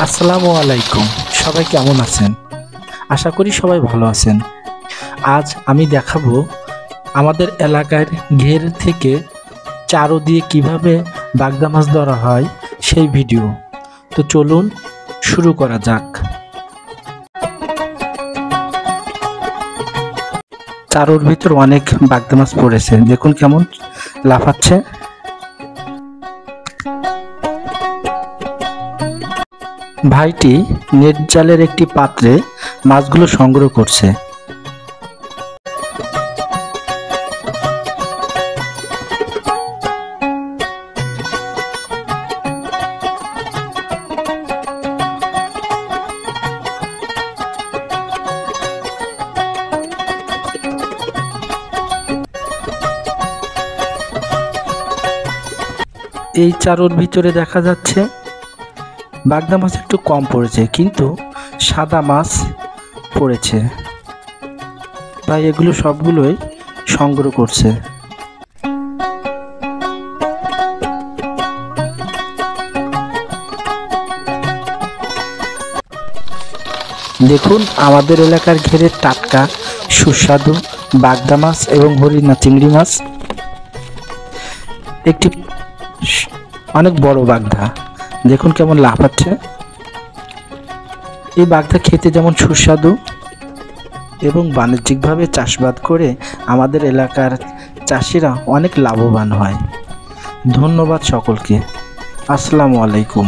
আসসালামু আলাইকুম। সবাই কেমন আছেন? আশা করি সবাই ভালো আছেন। আজ আমি দেখাবো আমাদের এলাকার ঘের থেকে চারো দিয়ে কিভাবে বাগদা মাছ ধরা হয় সেই ভিডিও। তো চলুন শুরু করা যাক। চারোর ভিতর অনেক বাগদা মাছ পড়েছে, দেখুন কেমন লাফাচ্ছে। ভাইটি নেট জালের একটি পাত্রে মাছগুলো সংগ্রহ করছে। এই চারোর ভিতরে দেখা যাচ্ছে বাগদা মাছ একটু কম পড়েছে, কিন্তু সাদা মাছ পড়েছে। তাই এগুলো সবগুলোই সংগ্রহ করছে। দেখুন আমাদের এলাকার ঘেরে টাটকা সুস্বাদু বাগদা মাছ এবং হরিণা চিংড়ি মাছ। একটি অনেক বড় বাগদা, দেখুন কেমন লাফাচ্ছে। এই বাগদা খেতে যেমন সুস্বাদু এবং বাণিজ্যিকভাবে চাষাবাদ করে আমাদের এলাকার চাষিরা অনেক লাভবান হয়। ধন্যবাদ সকলকে। আসসালামু আলাইকুম।